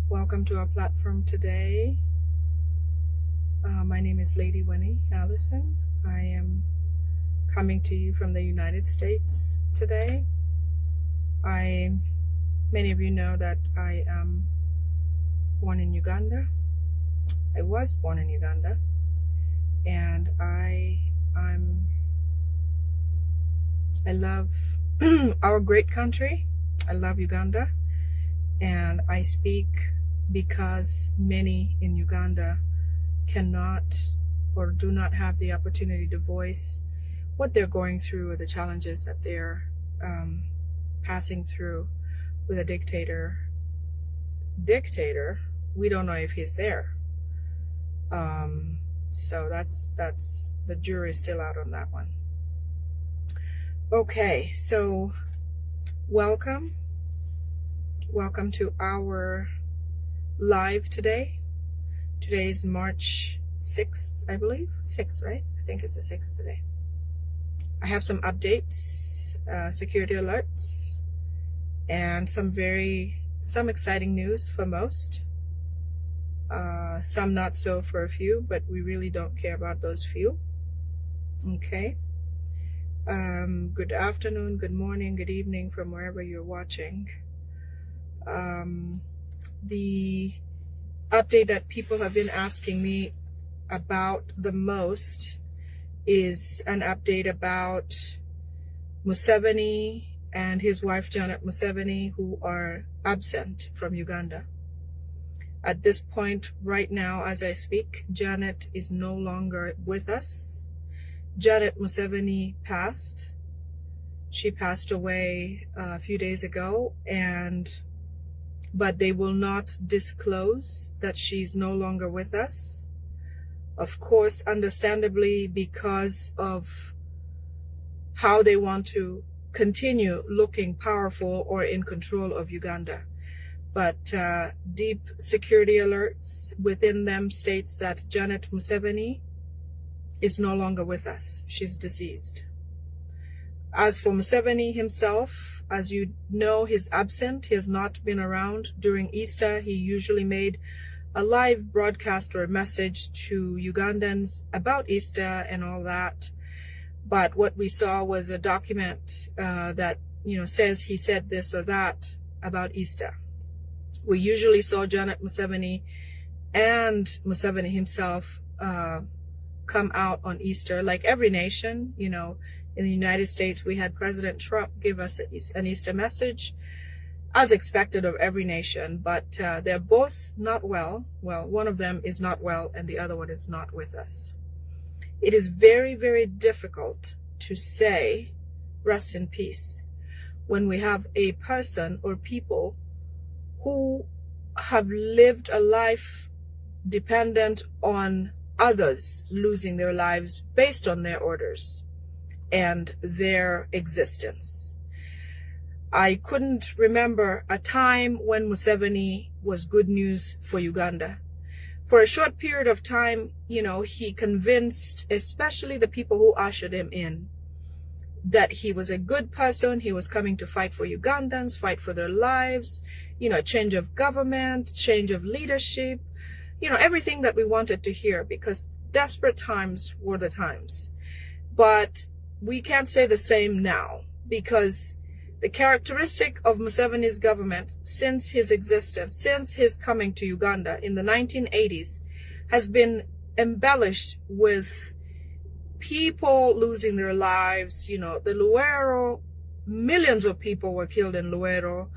Welcome to our platform today. My name is Lady Winnie Allison. I am coming to you from the United States today. Many of you know that I am born in Uganda. I was born in Uganda, and I love our great country. I love Uganda, and I speak because many in Uganda cannot or do not have the opportunity to voice what they're going through or the challenges that they're passing through with a dictator. We don't know if he's there. So that's the jury's still out on that one. Okay, so welcome to our live today. Today is March 6th, I believe. 6th, right? I think it's the 6th today. I have some updates, security alerts, and some exciting news for most. Some not so for a few, but we really don't care about those few. Okay. Good afternoon, good morning, good evening from wherever you're watching. The update that people have been asking me about the most is an update about Museveni and his wife Janet Museveni, who are absent from Uganda. At this point right now, as I speak, Janet is no longer with us. Janet Museveni passed. She passed away a few days ago, but they will not disclose that she's no longer with us. Of course, understandably, because of how they want to continue looking powerful or in control of Uganda. But deep security alerts within them states that Janet Museveni is no longer with us. She's deceased. As for Museveni himself, as you know, he's absent. He has not been around during Easter. He usually made a live broadcast or a message to Ugandans about Easter and all that. But what we saw was a document that says he said this or that about Easter. We usually saw Janet Museveni and Museveni himself come out on Easter, like every nation. In the United States, we had President Trump give us an Easter message, as expected of every nation, but they're both not well. Well, one of them is not well, and the other one is not with us. It is very, very difficult to say rest in peace when we have a person or people who have lived a life dependent on others losing their lives based on their orders and their existence. I couldn't remember a time when Museveni was good news for Uganda. For a short period of time, he convinced, especially the people who ushered him in, that he was a good person. He was coming to fight for Ugandans, fight for their lives, change of government, change of leadership, everything that we wanted to hear, because desperate times were the times. But we can't say the same now, because the characteristic of Museveni's government since his existence, since his coming to Uganda in the 1980s, has been embellished with people losing their lives. The Luero, millions of people were killed in Luero.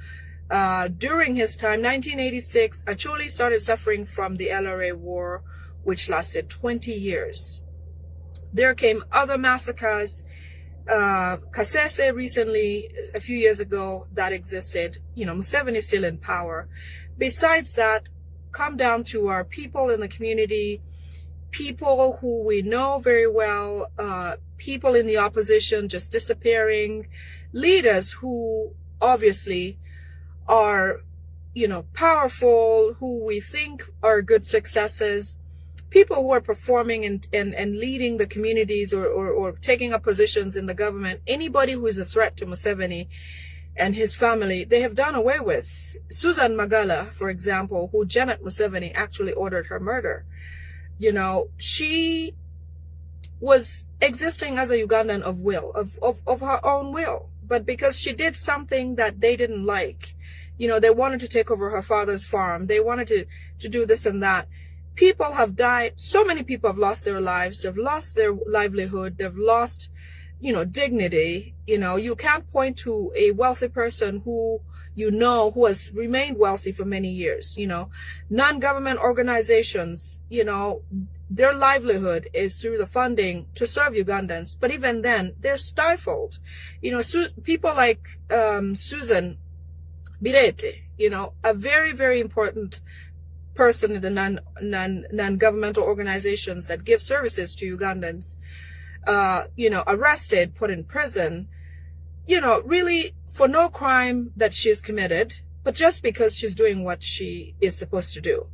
During his time, 1986, Acholi started suffering from the LRA war, which lasted 20 years. There came other massacres. Kasese recently, a few years ago, that existed. Museveni is still in power. Besides that, come down to our people in the community, people who we know very well, people in the opposition just disappearing, leaders who obviously are, powerful, who we think are good successes, people who are performing and leading the communities or taking up positions in the government, anybody who is a threat to Museveni, and his family, they have done away with. Susan Magala, for example, who Janet Museveni actually ordered her murder, you know, she was existing as a Ugandan of her own will. But because she did something that they didn't like, you know, they wanted to take over her father's farm. They wanted to do this and that. People have died. So many people have lost their lives. They've lost their livelihood. They've lost, you know, dignity. You know, you can't point to a wealthy person who, you know, who has remained wealthy for many years. You know, non-government organizations, you know, their livelihood is through the funding to serve Ugandans. But even then, they're stifled. You know, people like Susan Birete, you know, a very, very important person in the non-governmental organizations that give services to Ugandans, you know, arrested, put in prison, you know, really for no crime that she's committed, but just because she's doing what she is supposed to do.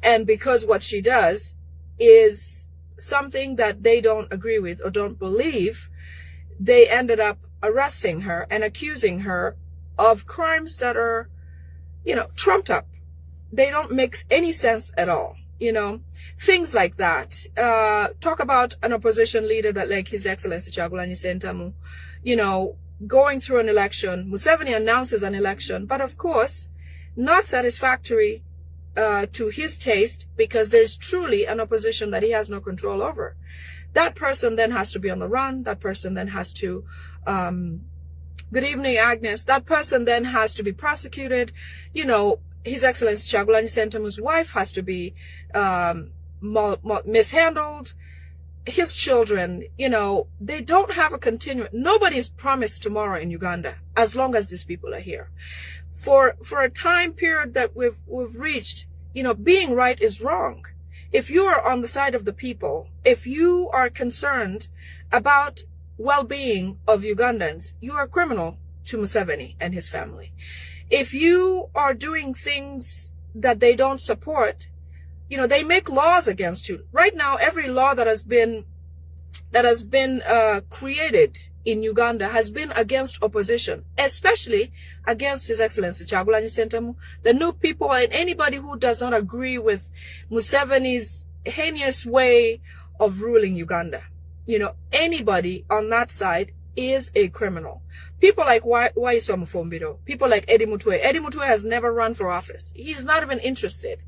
And because what she does is something that they don't agree with or don't believe, they ended up arresting her and accusing her of crimes that are, you know, trumped up. They don't make any sense at all, you know, things like that. Talk about an opposition leader that, like His Excellency Kyagulanyi Ssentamu, you know, going through an election. Museveni announces an election, but of course, not satisfactory to his taste, because there's truly an opposition that he has no control over. That person then has to be on the run. That person then has to, good evening, Agnes. That person then has to be prosecuted. You know, His Excellency Kyagulanyi Ssentamu's wife has to be mishandled. His children, you know, they don't have a continuous, nobody's promised tomorrow in Uganda as long as these people are here. For a time period that we've reached, you know, being right is wrong. If you are on the side of the people, if you are concerned about well-being of Ugandans, you are a criminal to Museveni and his family. If you are doing things that they don't support, you know, they make laws against you. Right now, every law that has been created in Uganda has been against opposition, especially against His Excellency Kyagulanyi Ssentamu, the new people, and anybody who does not agree with Museveni's heinous way of ruling Uganda. You know, anybody on that side is a criminal. People like Waiso Mufumbiro, people like Eddie Mutwe. Eddie Mutwe has never run for office. He's not even interested.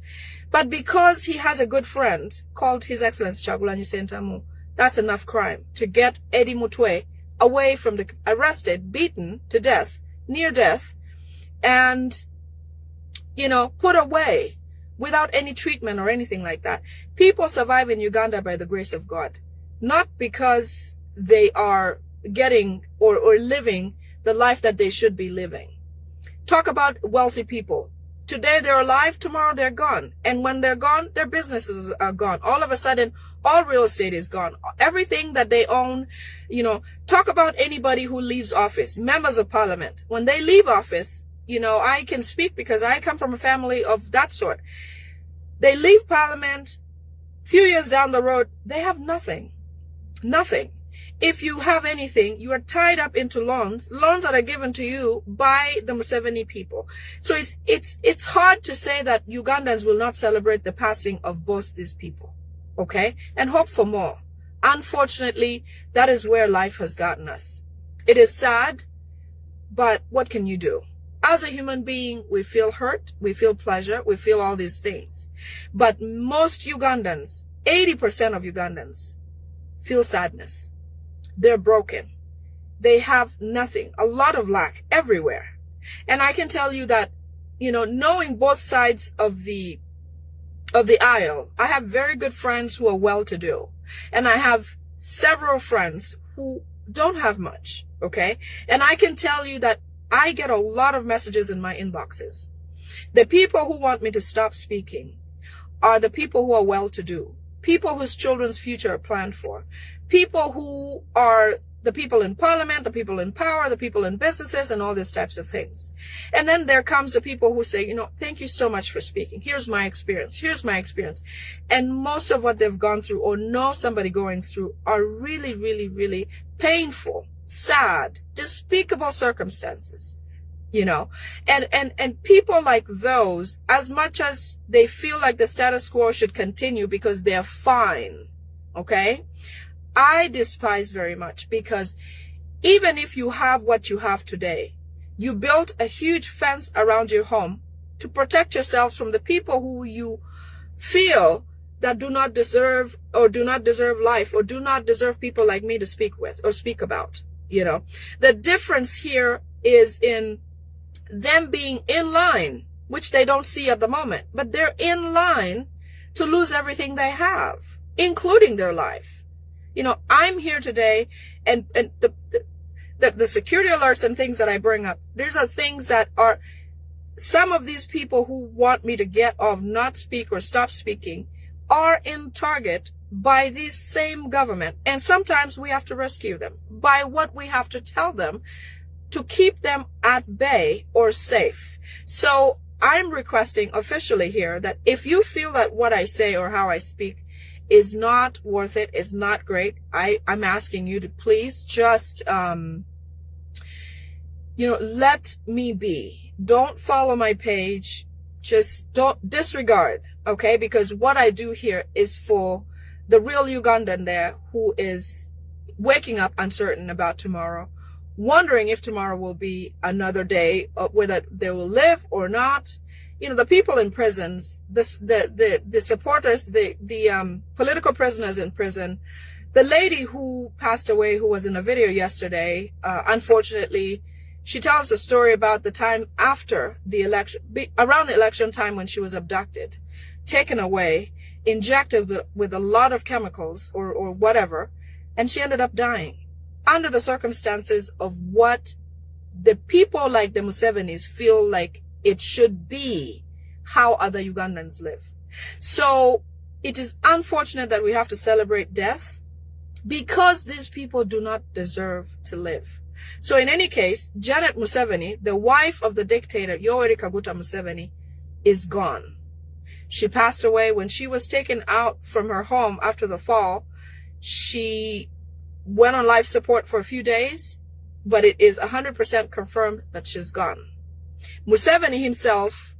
But because he has a good friend called His Excellency Kyagulanyi Ssentamu, that's enough crime to get Eddie Mutwe away from the arrested, beaten to death, near death, and, you know, put away without any treatment or anything like that. People survive in Uganda by the grace of God, not because they are getting or living the life that they should be living. Talk about wealthy people. Today they're alive, tomorrow they're gone. And when they're gone, their businesses are gone. All of a sudden, all real estate is gone. Everything that they own, you know, talk about anybody who leaves office, members of parliament. When they leave office, you know, I can speak because I come from a family of that sort. They leave parliament, few years down the road, they have nothing. Nothing. If you have anything, you are tied up into loans that are given to you by the Museveni people. So it's hard to say that Ugandans will not celebrate the passing of both these people, okay? And hope for more. Unfortunately, that is where life has gotten us. It is sad, but what can you do? As a human being, we feel hurt, we feel pleasure, we feel all these things. But most Ugandans, 80% of Ugandans, feel sadness. They're broken. They have nothing, a lot of lack everywhere. And I can tell you that, you know, knowing both sides of the aisle, I have very good friends who are well-to-do. And I have several friends who don't have much, okay? And I can tell you that I get a lot of messages in my inboxes. The people who want me to stop speaking are the people who are well-to-do, people whose children's future are planned for, people who are the people in parliament, the people in power, the people in businesses, and all these types of things. And then there comes the people who say, you know, thank you so much for speaking. Here's my experience. Here's my experience. And most of what they've gone through or know somebody going through are really, really, really painful, sad, despicable circumstances. you know. And people like those, as much as they feel like the status quo should continue because they're fine, okay, I despise very much, because even if you have what you have today, you built a huge fence around your home to protect yourselves from the people who you feel that do not deserve life, or do not deserve people like me to speak with or speak about, you know. The difference here is in them being in line, which they don't see at the moment, but they're in line to lose everything they have, including their life. You know, I'm here today, and the security alerts and things that I bring up, these are things that are, some of these people who want me to get off, not speak or stop speaking, are in target by this same government. And sometimes we have to rescue them by what we have to tell them to keep them at bay or safe. So I'm requesting officially here that if you feel that what I say or how I speak is not worth it, is not great, I'm asking you to please just, let me be. Don't follow my page. Just don't disregard, okay? Because what I do here is for the real Ugandan there who is waking up uncertain about tomorrow, wondering if tomorrow will be another day, whether they will live or not. You know, the people in prisons, the supporters, the political prisoners in prison, the lady who passed away, who was in a video yesterday, unfortunately, she tells a story about the time after the election, around the election time, when she was abducted, taken away, injected with a lot of chemicals or whatever, and she ended up dying under the circumstances of what the people like the Musevenis feel like it should be, how other Ugandans live. So it is unfortunate that we have to celebrate death, because these people do not deserve to live. So in any case, Janet Museveni, the wife of the dictator Yoweri Kaguta Museveni, is gone. She passed away when she was taken out from her home after the fall. She went on life support for a few days, but it is 100% confirmed that she's gone. Museveni himself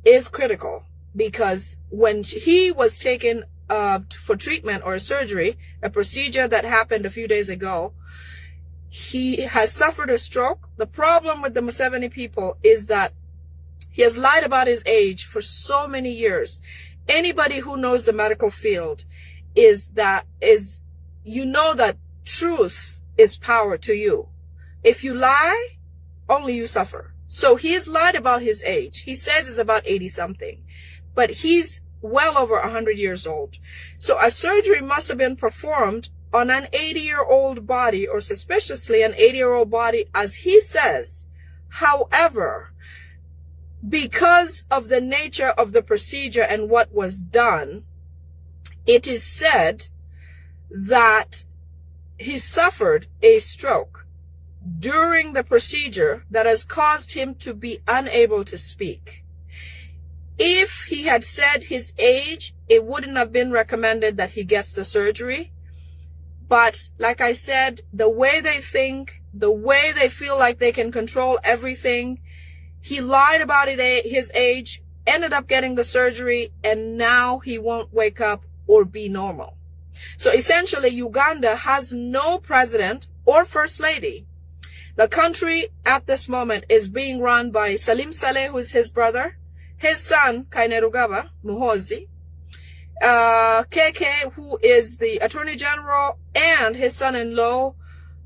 is critical, because when he was taken for treatment or surgery, a procedure that happened a few days ago, he has suffered a stroke. The problem with the Museveni people is that he has lied about his age for so many years. Anybody who knows the medical field you know that truth is power to you. If you lie, only you suffer. So he's lied about his age. He says he's about 80 something, but he's well over 100 years old. So a surgery must have been performed on an 80-year-old body, or suspiciously an 80-year-old body, as he says. However, because of the nature of the procedure and what was done, it is said that he suffered a stroke during the procedure that has caused him to be unable to speak. If he had said his age, it wouldn't have been recommended that he gets the surgery. But like I said, the way they think, the way they feel like they can control everything, he lied about his age, ended up getting the surgery, and now he won't wake up or be normal. So essentially, Uganda has no president or first lady. The country at this moment is being run by Salim Saleh, who is his brother, his son, Kainerugaba Muhozi, KK, who is the Attorney General, and his son-in-law,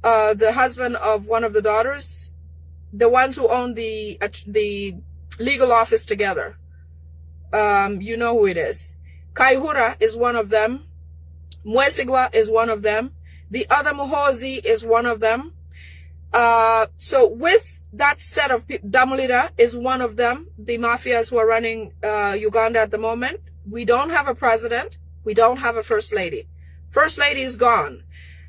the husband of one of the daughters, the ones who own the legal office together. You know who it is. Kaihura is one of them. Mwesigwa is one of them. The other Muhozi is one of them. So with that set of people, Damulira is one of them, the mafias who are running Uganda at the moment. We don't have a president. We don't have a first lady. First lady is gone.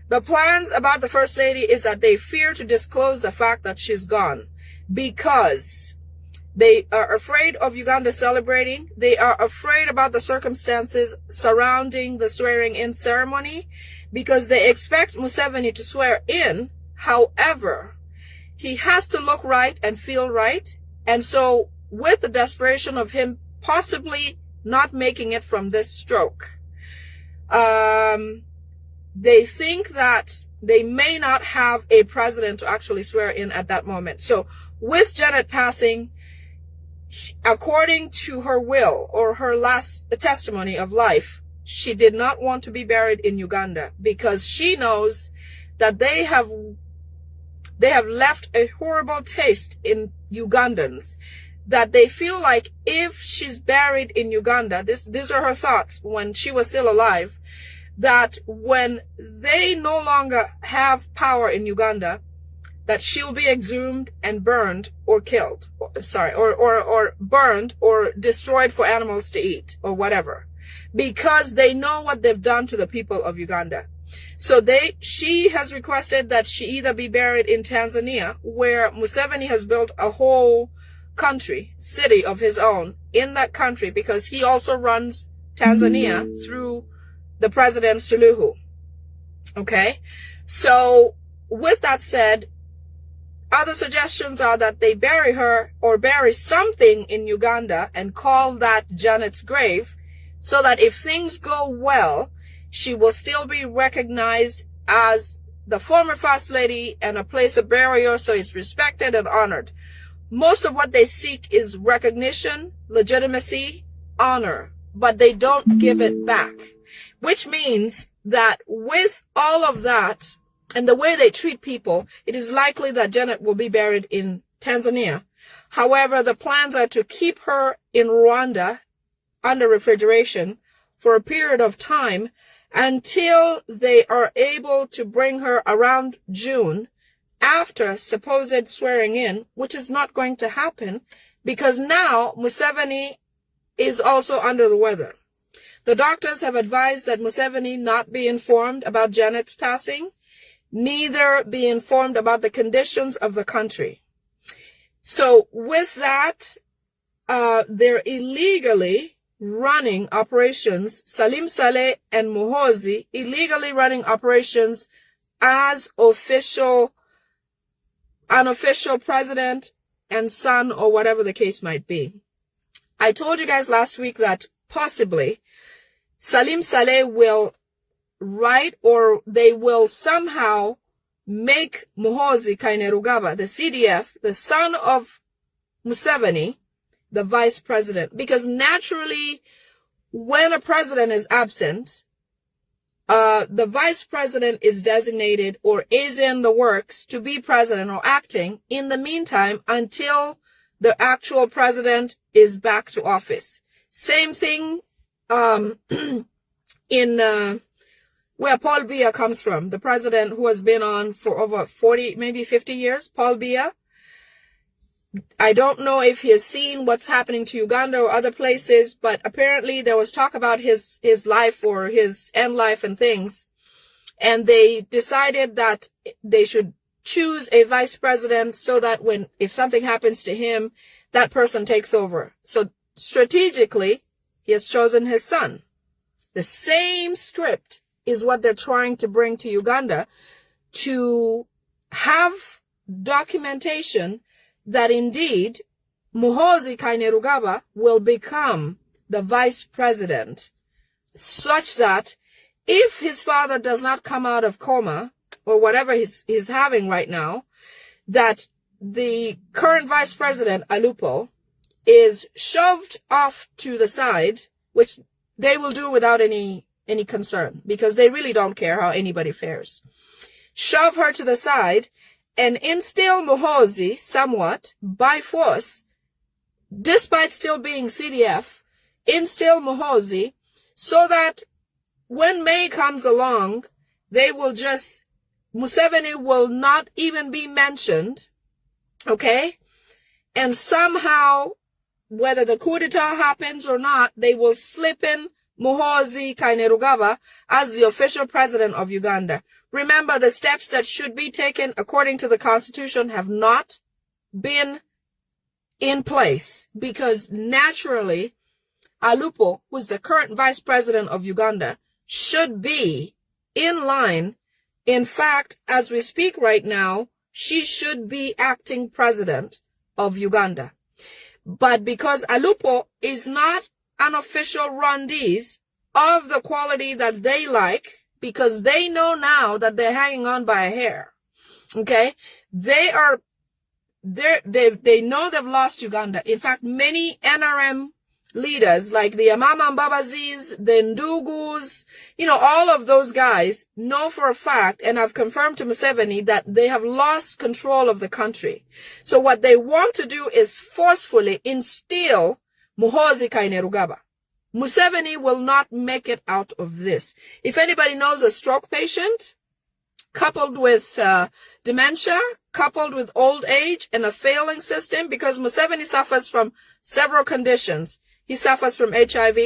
The plans about the first lady is that they fear to disclose the fact that she's gone, because they are afraid of Uganda celebrating. They are afraid about the circumstances surrounding the swearing in ceremony, because they expect Museveni to swear in. However, he has to look right and feel right. And so with the desperation of him possibly not making it from this stroke, they think that they may not have a president to actually swear in at that moment. So with Janet passing, according to her will or her last testimony of life, she did not want to be buried in Uganda because she knows that they have left a horrible taste in Ugandans, that they feel like if she's buried in Uganda, these are her thoughts when she was still alive, that when they no longer have power in Uganda, that she'll be exhumed and burned or killed, or burned or destroyed for animals to eat or whatever, because they know what they've done to the people of Uganda. So she has requested that she either be buried in Tanzania, where Museveni has built a whole city of his own in that country, because he also runs Tanzania through the President Suluhu. Okay? So with that said, other suggestions are that they bury her or bury something in Uganda and call that Janet's grave, so that if things go well, she will still be recognized as the former First Lady and a place of burial, so it's respected and honored. Most of what they seek is recognition, legitimacy, honor, but they don't give it back. Which means that with all of that and the way they treat people, it is likely that Janet will be buried in Tanzania. However, the plans are to keep her in Rwanda under refrigeration for a period of time until they are able to bring her around June after supposed swearing in, which is not going to happen because now Museveni is also under the weather. The doctors have advised that Museveni not be informed about Janet's passing, neither be informed about the conditions of the country. So with that, they're illegally running operations, Salim Saleh and Muhoozi illegally running operations as unofficial president and son, or whatever the case might be. I told you guys last week that possibly Salim Saleh will write, or they will somehow make Muhoozi Kainerugaba, the CDF, the son of Museveni, the vice president. Because naturally, when a president is absent, the vice president is designated or is in the works to be president or acting in the meantime until the actual president is back to office. Same thing in where Paul Biya comes from, the president who has been on for over 40, maybe 50 years, Paul Biya. I don't know if he has seen what's happening to Uganda or other places, but apparently there was talk about his life or his end life and things. And they decided that they should choose a vice president so that if something happens to him, that person takes over. So strategically, he has chosen his son. The same script is what they're trying to bring to Uganda, to have documentation that indeed Muhoozi Kainerugaba will become the vice president, such that if his father does not come out of coma or whatever he's having right now, that the current vice president, Alupo, is shoved off to the side, which they will do without any concern, because they really don't care how anybody fares. Shove her to the side and instill Muhoozi somewhat by force, despite still being CDF, instill Muhoozi so that when May comes along, Museveni will not even be mentioned, okay? And somehow, whether the coup d'etat happens or not, they will slip in Muhoozi Kainerugaba as the official president of Uganda. Remember, the steps that should be taken according to the Constitution have not been in place, because naturally, Alupo, who is the current vice president of Uganda, should be in line. In fact, as we speak right now, she should be acting president of Uganda. But because Alupo is not an official Rwandese of the quality that they like, because they know now that they're hanging on by a hair, okay? They know they've lost Uganda. In fact, many NRM leaders like the Amama Mbabazis, the Ndugus, all of those guys know for a fact, and have confirmed to Museveni, that they have lost control of the country. So what they want to do is forcefully instill Muhoozi Kainerugaba. Museveni will not make it out of this. If anybody knows a stroke patient, coupled with dementia, coupled with old age and a failing system, because Museveni suffers from several conditions. He suffers from HIV.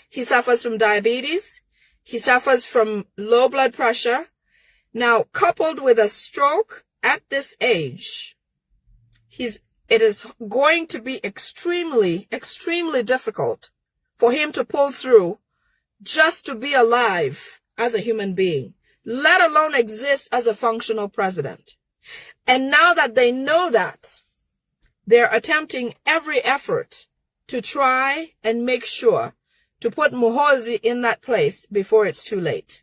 He suffers from diabetes. He suffers from low blood pressure. Now, coupled with a stroke at this age, it is going to be extremely, extremely difficult for him to pull through just to be alive as a human being, let alone exist as a functional president. And now that they know that, they're attempting every effort to try and make sure to put Muhoozi in that place before it's too late.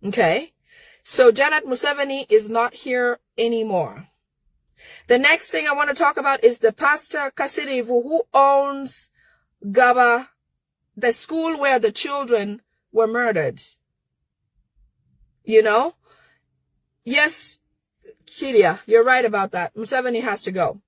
Okay? So Janet Museveni is not here anymore. The next thing I want to talk about is the Pastor Kasirivu, who owns Gaba, the school where the children were murdered. Yes, Chiria, you're right about that. Museveni has to go.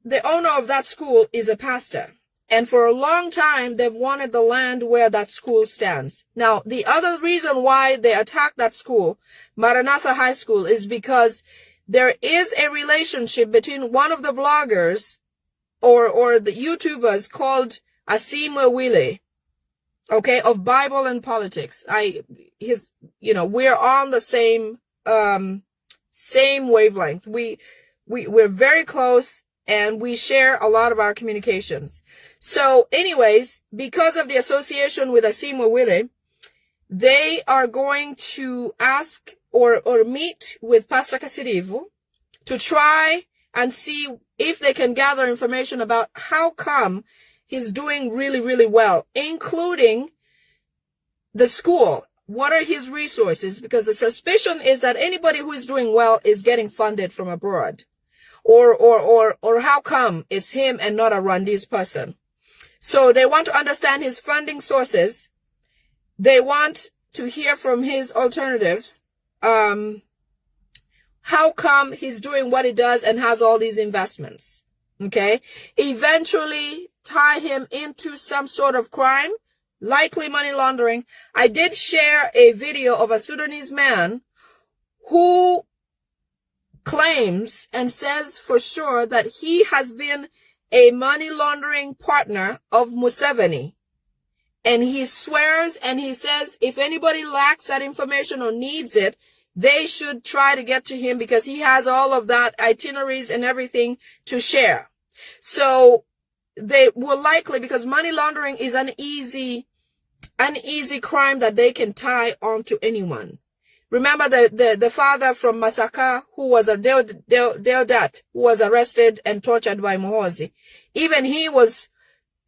The owner of that school is a pastor. And for a long time, they've wanted the land where that school stands. Now, the other reason why they attacked that school, Maranatha High School, is because there is a relationship between one of the bloggers or the YouTubers called Asimwe Wile, okay, of Bible and politics. We're on the same wavelength. We're very close, and we share a lot of our communications. So anyways, because of the association with Asimwe Wile, they are going to ask or meet with Pastor Kasirivu to try and see if they can gather information about how come he's doing really, really well, including the school. What are his resources? Because the suspicion is that anybody who is doing well is getting funded from abroad. Or how come it's him and not a Rwandese person? So they want to understand his funding sources. They want to hear from his alternatives. How come he's doing what he does and has all these investments? Okay. Eventually tie him into some sort of crime, likely money laundering. I did share a video of a Sudanese man who claims and says for sure that he has been a money laundering partner of Museveni. And he swears and he says if anybody lacks that information or needs it, they should try to get to him because he has all of that itineraries and everything to share. So they will likely, because money laundering is an easy crime that they can tie onto anyone. Remember the father from Masaka who was a Deodat, who was arrested and tortured by Muhoozi. Even he was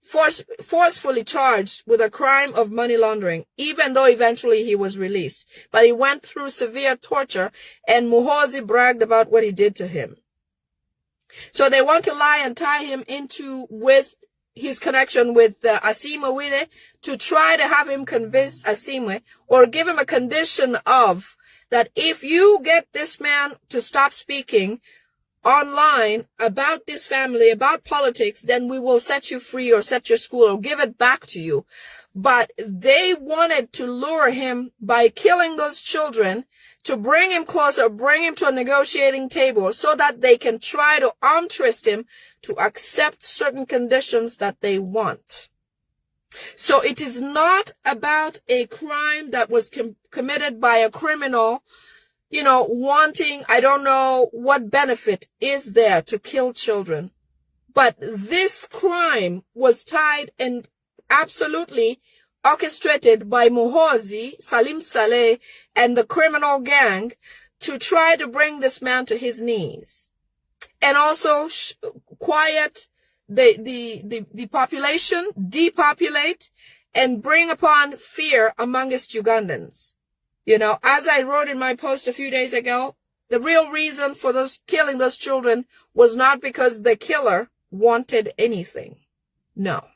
forcefully charged with a crime of money laundering, even though eventually he was released. But he went through severe torture, and Muhoozi bragged about what he did to him. So they want to lie and tie him into with his connection with Asimwe Wile to try to have him convince Asimwe or give him a condition of that if you get this man to stop speaking online about this family, about politics, then we will set you free or set your school or give it back to you. But they wanted to lure him by killing those children to bring him closer, bring him to a negotiating table so that they can try to arm twist him to accept certain conditions that they want. So it is not about a crime that was committed by a criminal, wanting, I don't know what benefit is there to kill children. But this crime was tied and absolutely orchestrated by Muhoozi, Salim Saleh, and the criminal gang to try to bring this man to his knees, and also quiet the population, depopulate, and bring upon fear amongst Ugandans. You know, as I wrote in my post a few days ago, the real reason for killing those children was not because the killer wanted anything. No,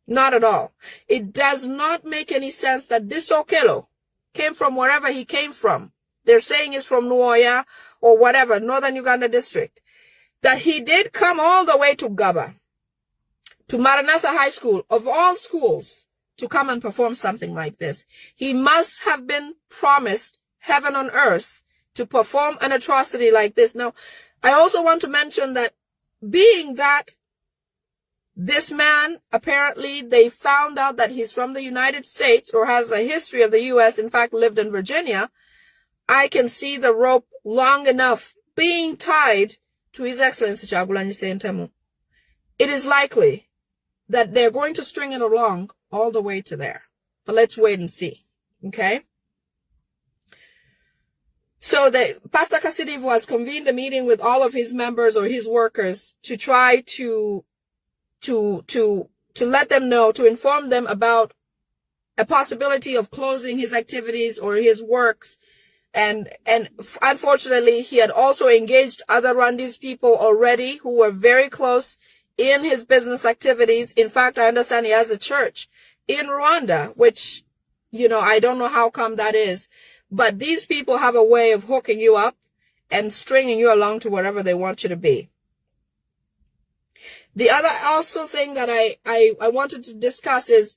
not at all. It does not make any sense that this Okello came from wherever he came from. They're saying he's from Nuoya or whatever, Northern Uganda district. That he did come all the way to Gaba, to Maranatha High School, of all schools, to come and perform something like this. He must have been promised heaven on earth to perform an atrocity like this. Now, I also want to mention that being that this man, apparently they found out that he's from the United States or has a history of the U.S., in fact, lived in Virginia, I can see the rope long enough being tied to His Excellency Kyagulanyi Ssentamu. It is likely that they're going to string it along all the way to there. But let's wait and see. Okay? So Pastor Kasidivu has convened a meeting with all of his members or his workers to try to let them know, to inform them about a possibility of closing his activities or his works. And unfortunately, he had also engaged other Rwandese people already who were very close in his business activities. In fact, I understand he has a church in Rwanda, which, you know, I don't know how come that is. But these people have a way of hooking you up and stringing you along to wherever they want you to be. The other also thing that I wanted to discuss is,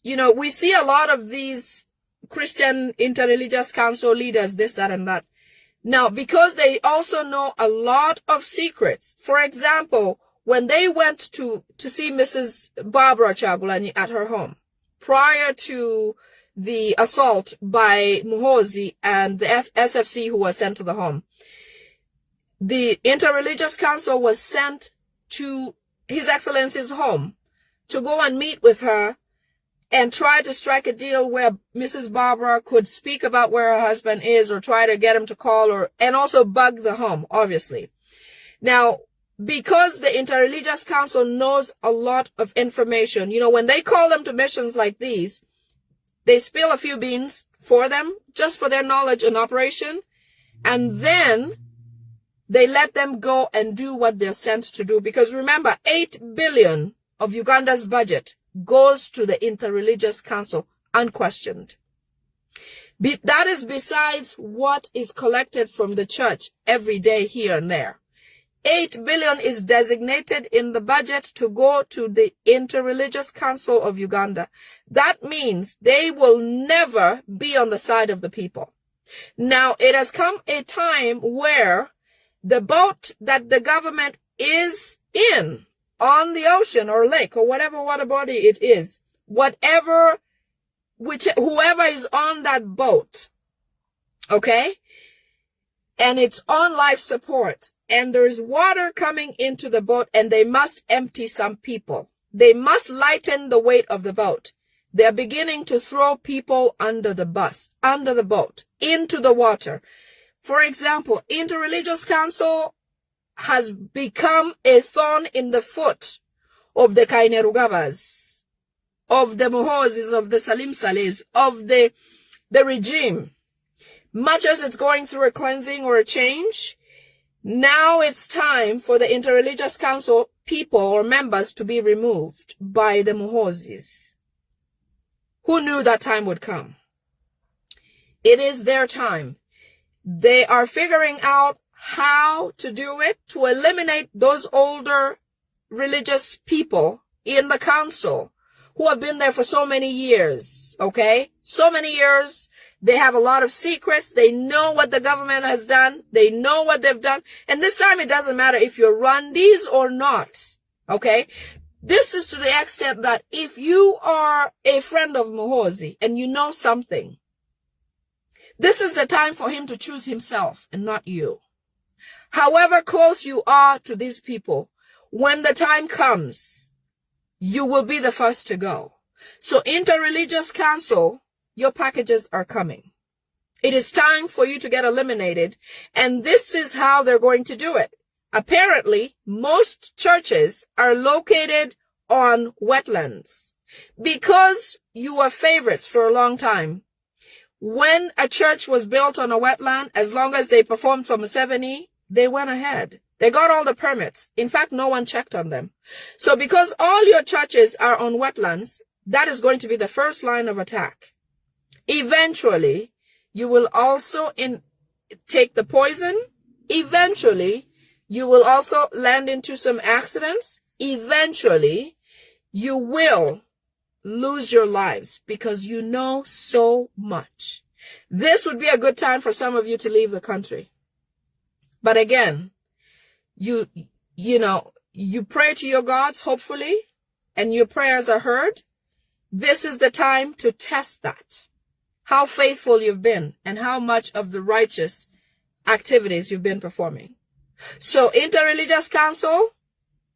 you know, we see a lot of these Christian interreligious council leaders, this, that, and that. Now, because they also know a lot of secrets. For example, when they went to see Mrs. Barbara Kyagulanyi at her home, prior to the assault by Muhoozi and the SFC who was sent to the home, the interreligious council was sent to His Excellency's home to go and meet with her and try to strike a deal where Mrs. Barbara could speak about where her husband is or try to get him to call and also bug the home, obviously. Now, because the Interreligious Council knows a lot of information, you know, when they call them to missions like these, they spill a few beans for them, just for their knowledge and operation, and then they let them go and do what they're sent to do. Because remember, 8 billion of Uganda's budget goes to the Interreligious Council unquestioned. That is besides what is collected from the church every day here and there. 8 billion is designated in the budget to go to the Interreligious Council of Uganda. That means they will never be on the side of the people. Now, it has come a time where the boat that the government is in on the ocean or lake or whatever water body it is, whoever is on that boat, okay, and it's on life support, and there's water coming into the boat, and they must empty some people. They must lighten the weight of the boat. They're beginning to throw people under the boat, into the water. For example, Interreligious Council has become a thorn in the foot of the Kainerugabas, of the Muhoozis, of the Salim Salehs, of the regime. Much as it's going through a cleansing or a change, now it's time for the Interreligious Council people or members to be removed by the Muhoozis. Who knew that time would come? It is their time. They are figuring out how to do it, to eliminate those older religious people in the council who have been there for so many years, okay? So many years. They have a lot of secrets. They know what the government has done. They know what they've done. And this time it doesn't matter if you're Rwandese or not, okay? This is to the extent that if you are a friend of Muhoozi and you know something, this is the time for him to choose himself and not you. However close you are to these people, when the time comes, you will be the first to go. So Interreligious Council, your packages are coming. It is time for you to get eliminated. And this is how they're going to do it. Apparently, most churches are located on wetlands because you were favorites for a long time. When a church was built on a wetland, as long as they performed for Museveni, they went ahead. They got all the permits. In fact, no one checked on them. So because all your churches are on wetlands, that is going to be the first line of attack. Eventually, you will also take the poison. Eventually, you will also land into some accidents. Eventually, you will lose your lives because you know so much. This would be a good time for some of you to leave the country. But again, you pray to your gods, hopefully, and your prayers are heard. This is the time to test that. How faithful you've been and how much of the righteous activities you've been performing. So, Interreligious Council,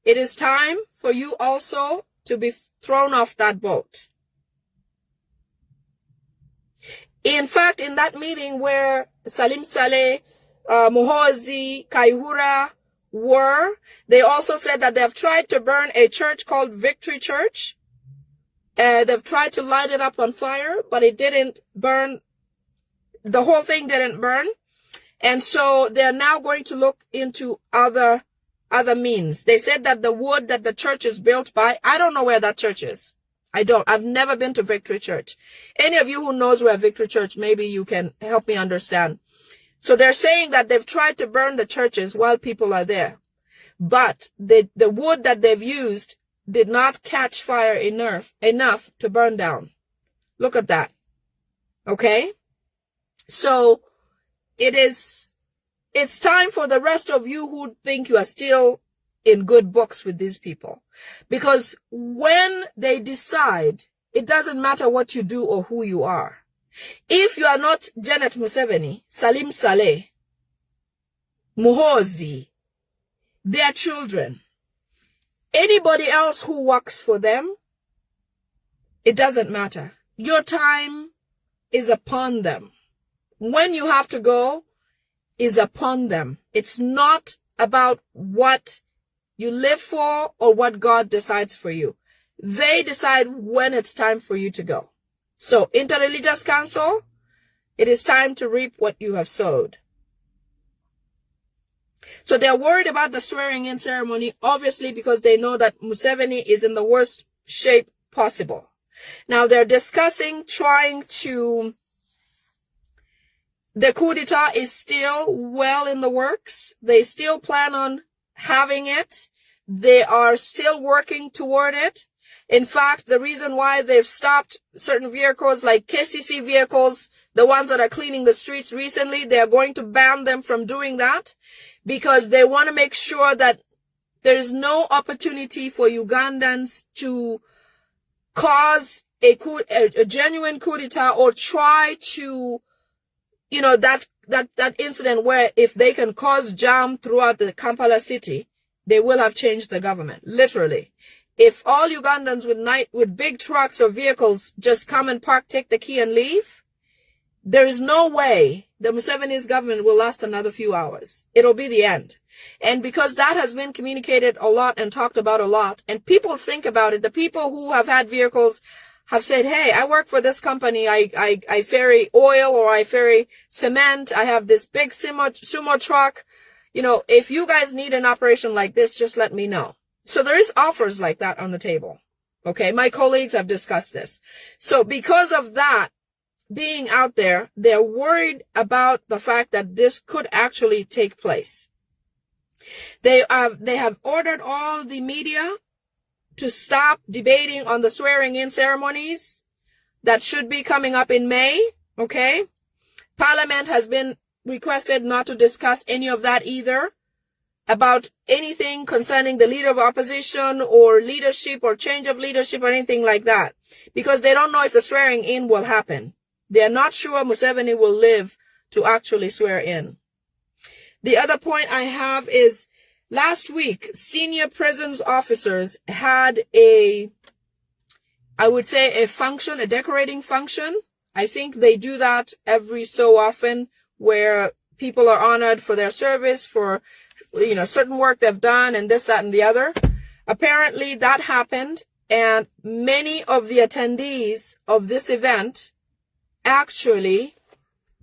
it is time for you also to be thrown off that boat. In fact, in that meeting where Salim Saleh, Muhoozi, Kaihura were, they also said that they have tried to burn a church called Victory Church. They've tried to light it up on fire, but it didn't burn. The whole thing didn't burn. And so they're now going to look into other means. They said that the wood that the church is built by, I don't know where that church is. I've never been to Victory Church. Any of you who knows where Victory Church, maybe you can help me understand. So they're saying that they've tried to burn the churches while people are there. But the wood that they've used did not catch fire enough to burn down. Look at that. Okay? So it's time for the rest of you who think you are still in good books with these people. Because when they decide, it doesn't matter what you do or who you are. If you are not Janet Museveni, Salim Saleh, Muhoozi, their children, anybody else who works for them, it doesn't matter. Your time is upon them. When you have to go is upon them. It's not about what you live for or what God decides for you. They decide when it's time for you to go. So, Interreligious Council, it is time to reap what you have sowed. So they're worried about the swearing-in ceremony, obviously, because they know that Museveni is in the worst shape possible. Now, they're discussing trying to... The coup d'etat is still well in the works. They still plan on having it. They are still working toward it. In fact, the reason why they've stopped certain vehicles like KCC vehicles, the ones that are cleaning the streets recently, they are going to ban them from doing that because they want to make sure that there is no opportunity for Ugandans to cause a genuine coup d'etat or try to, that incident where if they can cause jam throughout the Kampala city, they will have changed the government, literally. If all Ugandans with big trucks or vehicles just come and park, take the key and leave, there is no way the Museveni's government will last another few hours. It'll be the end. And because that has been communicated a lot and talked about a lot, and people think about it, the people who have had vehicles have said, hey, I work for this company, I ferry oil or I ferry cement, I have this big sumo truck. If you guys need an operation like this, just let me know. So there is offers like that on the table. Okay, my colleagues have discussed this. So because of that being out there, they're worried about the fact that this could actually take place. They have ordered all the media to stop debating on the swearing-in ceremonies that should be coming up in May. Okay, Parliament has been requested not to discuss any of that either, about anything concerning the leader of opposition or leadership or change of leadership or anything like that, because they don't know if the swearing in will happen. They are not sure Museveni will live to actually swear in. The other point I have is last week, senior prisons officers had a function, a decorating function I think they do that every so often, where people are honored for their service, for, certain work they've done, and this, that, and the other. Apparently that happened, and many of the attendees of this event actually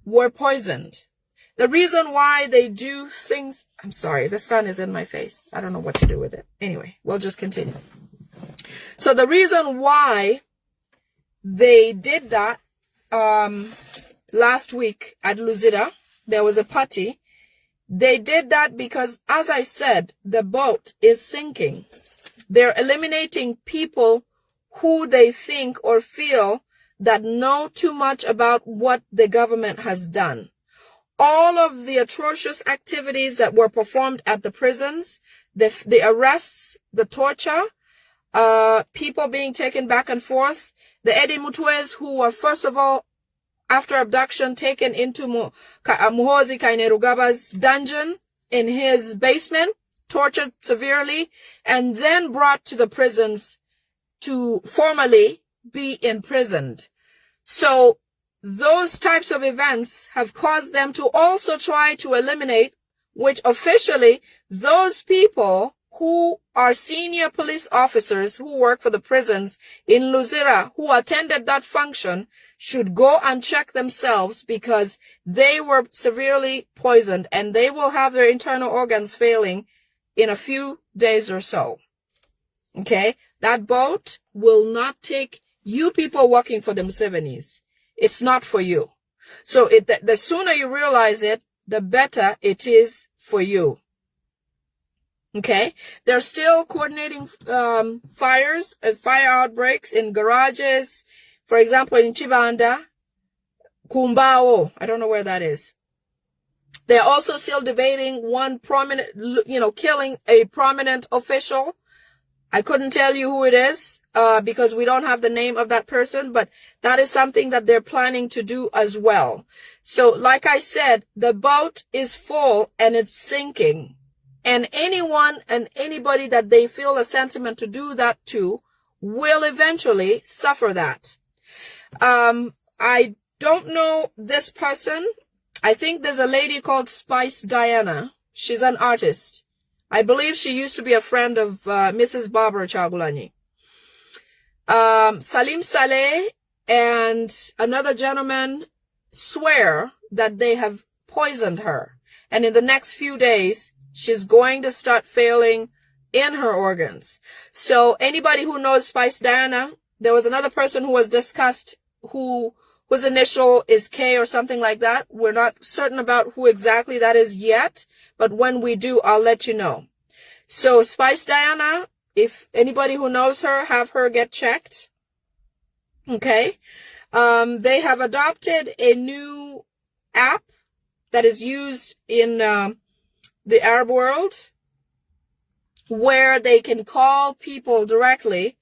were poisoned. The reason why they do things, I'm sorry, the sun is in my face. I don't know what to do with it. Anyway, we'll just continue. So the reason why they did that, last week at Luzira, there was a party. They did that because, as I said, the boat is sinking. They're eliminating people who they think or feel that know too much about what the government has done. All of the atrocious activities that were performed at the prisons, the arrests, the torture, people being taken back and forth, the Eddie Mutwes who were, first of all, after abduction, taken into Muhoozi Kainerugaba's dungeon in his basement, tortured severely, and then brought to the prisons to formally be imprisoned. So those types of events have caused them to also try to eliminate, which officially those people who are senior police officers who work for the prisons in Luzira, who attended that function, should go and check themselves, because they were severely poisoned and they will have their internal organs failing in a few days or so. Okay? That boat will not take you people working for the Musevenis. It's not for you. So the sooner you realize it, the better it is for you. Okay? They're still coordinating fire outbreaks in garages. For example, in Chibanda, Kumbao, I don't know where that is. They're also still debating one prominent, killing a prominent official. I couldn't tell you who it is, because we don't have the name of that person, but that is something that they're planning to do as well. So, like I said, the boat is full and it's sinking. And anyone and anybody that they feel a sentiment to do that to will eventually suffer that. I don't know this person. I think there's a lady called Spice Diana. She's an artist. I believe she used to be a friend of Mrs. Barbara Chagulanyi. Salim Saleh and another gentleman swear that they have poisoned her. And in the next few days, she's going to start failing in her organs. So anybody who knows Spice Diana, there was another person who was discussed whose initial is K or something like that. We're not certain about who exactly that is yet, but when we do, I'll let you know. So Spice Diana, if anybody who knows her, have her get checked. Okay. They have adopted a new app that is used in the Arab world, where they can call people directly,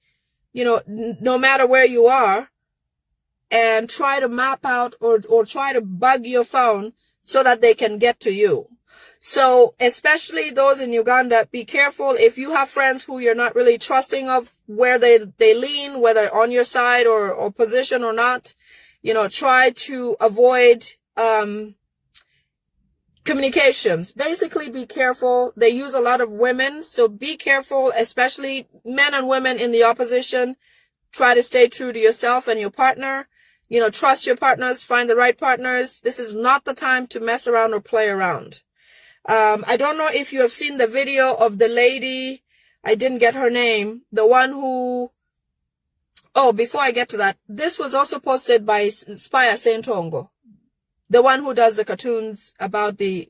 no matter where you are, and try to map out or try to bug your phone so that they can get to you. So especially those in Uganda, be careful if you have friends who you're not really trusting of where they lean, whether on your side or position or not. Try to avoid communications. Basically, be careful. They use a lot of women, so be careful, especially men and women in the opposition. Try to stay true to yourself and your partner. Trust your partners, find the right partners. This is not the time to mess around or play around. I don't know if you have seen the video of the lady, I didn't get her name, the one who, before I get to that, this was also posted by Spire Sentongo, the one who does the cartoons about the,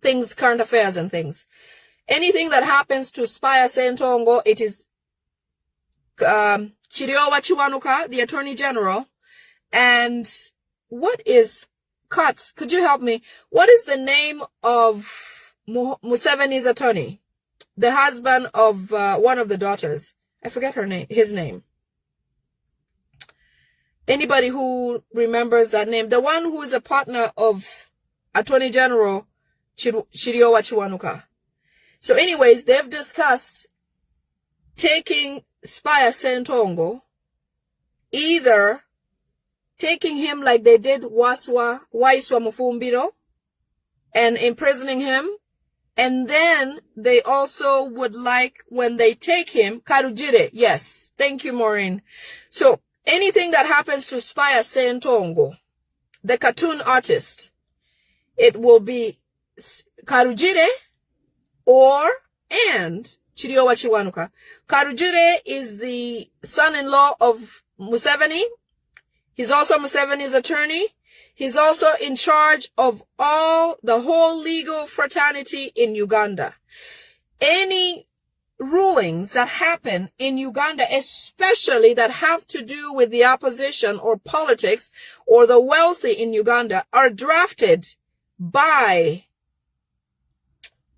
things, current affairs and things. Anything that happens to Spire Sentongo, it is Chiriowa Chiwanuka, the Attorney General. And what is, Katz, could you help me? What is the name of Museveni's attorney? The husband of one of the daughters. I forget his name. Anybody who remembers that name? The one who is a partner of Attorney General Chiriowa Chiwanuka. So anyways, they've discussed taking Spire Sentongo either taking him like they did Waiswa Mufumbiro and imprisoning him. And then they also would like, when they take him, Karujire. Yes. Thank you, Maureen. So anything that happens to Spire Sentongo, the cartoon artist, it will be Karujire and Chiriowa Chiwanuka. Karujire is the son-in-law of Museveni. He's also Museveni's attorney. He's also in charge of the whole legal fraternity in Uganda. Any rulings that happen in Uganda, especially that have to do with the opposition or politics or the wealthy in Uganda, are drafted by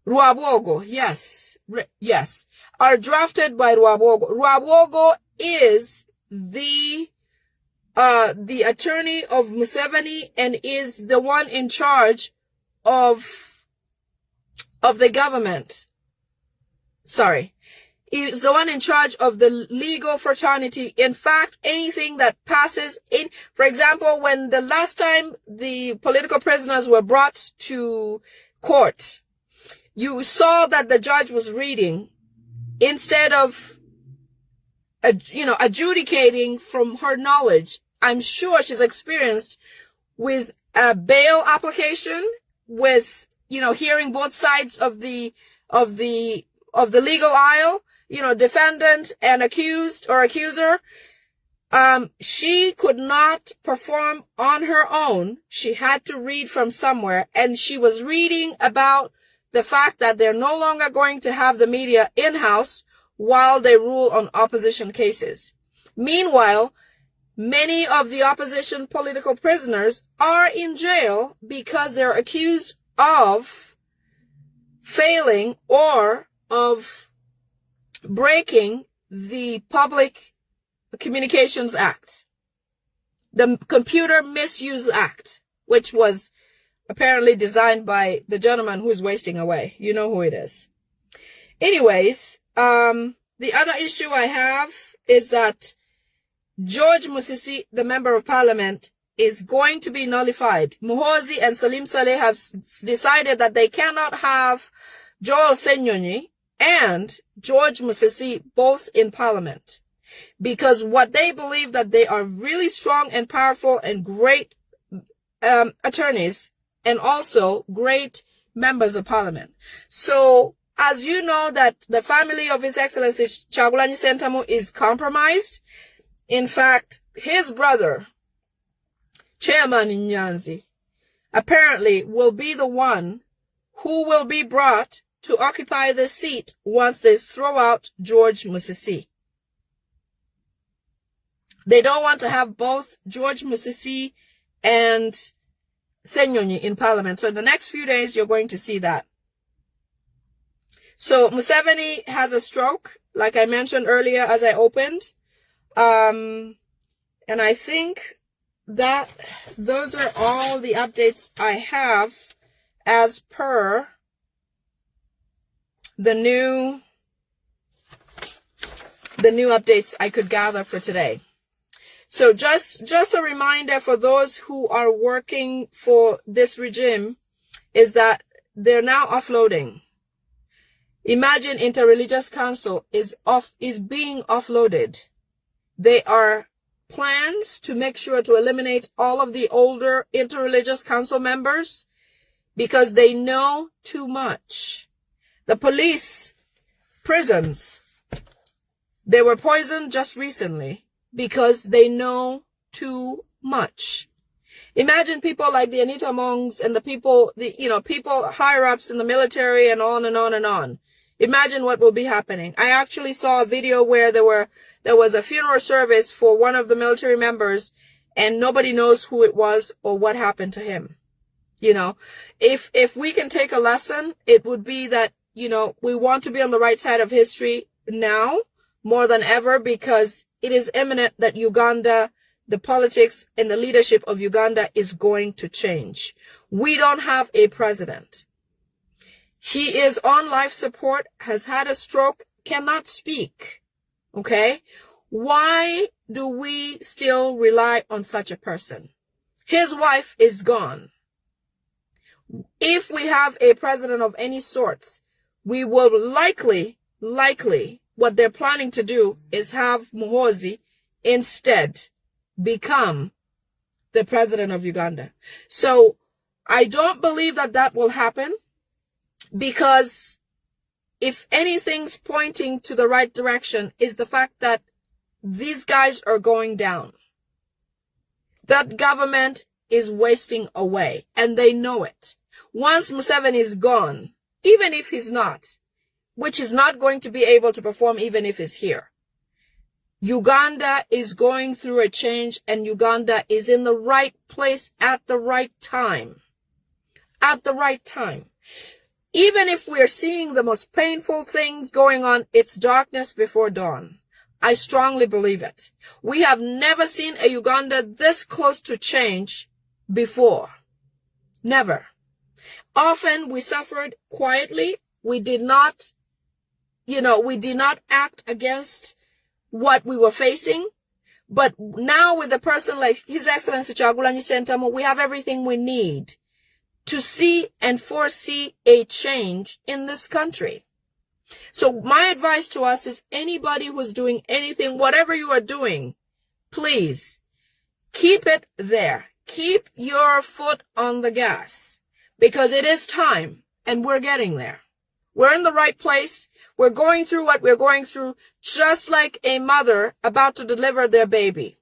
Rwabuogo. Yes, are drafted by Rwabuogo. Rwabuogo is the attorney of Museveni and is the one in charge of the government. Sorry. He's the one in charge of the legal fraternity. In fact, anything that passes in, for example, when the last time the political prisoners were brought to court, you saw that the judge was reading instead of, adjudicating from her knowledge. I'm sure she's experienced with a bail application, with, hearing both sides of the legal aisle, defendant and accused or accuser. She could not perform on her own. She had to read from somewhere, and she was reading about the fact that they're no longer going to have the media in-house while they rule on opposition cases. Meanwhile, many of the opposition political prisoners are in jail because they're accused of failing or of breaking the Public Communications Act, the Computer Misuse Act, which was apparently designed by the gentleman who's wasting away. You know who it is. Anyways, the other issue I have is that George Musisi, the Member of Parliament, is going to be nullified. Muhoozi and Salim Saleh have decided that they cannot have Joel Senyonyi and George Musisi both in Parliament, because what they believe that they are really strong and powerful and great attorneys and also great members of Parliament. So, as you know, that the family of His Excellency Kyagulanyi Ssentamu is compromised. In fact, his brother, Chairman Nyanzi, apparently will be the one who will be brought to occupy the seat once they throw out George Musisi. They don't want to have both George Musisi and Senyonyi in Parliament. So in the next few days, you're going to see that. So Museveni has a stroke, like I mentioned earlier as I opened. And I think that those are all the updates I have as per the new updates I could gather for today. So just a reminder for those who are working for this regime is that they're now offloading. Imagine Interreligious Council is being offloaded. There are plans to make sure to eliminate all of the older Interreligious Council members because they know too much. The police, prisons, they were poisoned just recently because they know too much. Imagine people like the Anita Mongs and the people, people higher ups in the military and on and on and on. Imagine what will be happening. I actually saw a video where there was a funeral service for one of the military members and nobody knows who it was or what happened to him. If we can take a lesson, it would be that, we want to be on the right side of history now more than ever, because it is imminent that Uganda, the politics and the leadership of Uganda is going to change. We don't have a president. He is on life support, has had a stroke, cannot speak. Okay? Why do we still rely on such a person? His wife is gone. If we have a president of any sorts, we will likely, what they're planning to do is have Muhoozi instead become the president of Uganda. So I don't believe that that will happen, because if anything's pointing to the right direction is the fact that these guys are going down. That government is wasting away, and they know it. Once Museveni is gone, even if he's not, which is not going to be able to perform even if he's here, Uganda is going through a change, and Uganda is in the right place at the right time. At the right time. Even if we're seeing the most painful things going on, it's darkness before dawn. I strongly believe it. We have never seen a Uganda this close to change before. Never. Often we suffered quietly. We did not act against what we were facing. But now with a person like His Excellency Kyagulanyi Ssentamu, we have everything we need to see and foresee a change in this country. So my advice to us is, anybody who's doing anything, whatever you are doing, please keep it there. Keep your foot on the gas, because it is time, and we're getting there. We're in the right place. We're going through what we're going through, just like a mother about to deliver their baby.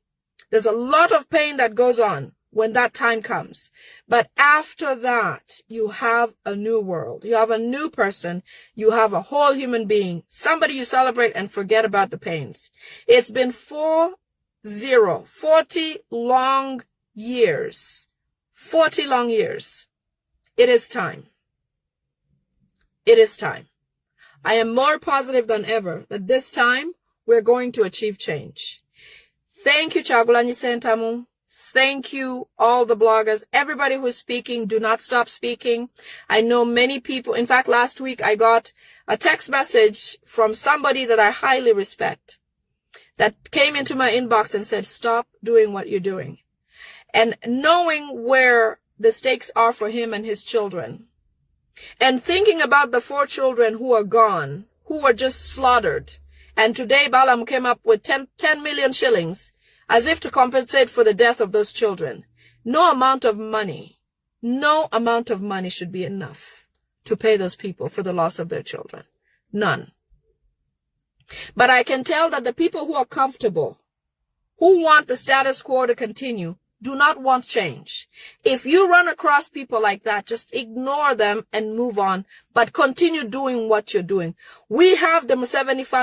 There's a lot of pain that goes on when that time comes. But after that, you have a new world. You have a new person. You have a whole human being. Somebody you celebrate and forget about the pains. It's been 40 long years. 40 long years. It is time. It is time. I am more positive than ever that this time we're going to achieve change. Thank you, Kyagulanyi Ssentamu. Thank you, all the bloggers, everybody who's speaking. Do not stop speaking. I know many people. In fact, last week I got a text message from somebody that I highly respect that came into my inbox and said, stop doing what you're doing. And knowing where the stakes are for him and his children, and thinking about the 4 children who are gone, who were just slaughtered. And today Balaam came up with 10 million shillings as if to compensate for the death of those children. No amount of money should be enough to pay those people for the loss of their children. None. But I can tell that the people who are comfortable, who want the status quo to continue, do not want change. If you run across people like that, just ignore them and move on, but continue doing what you're doing. We have the Museveni family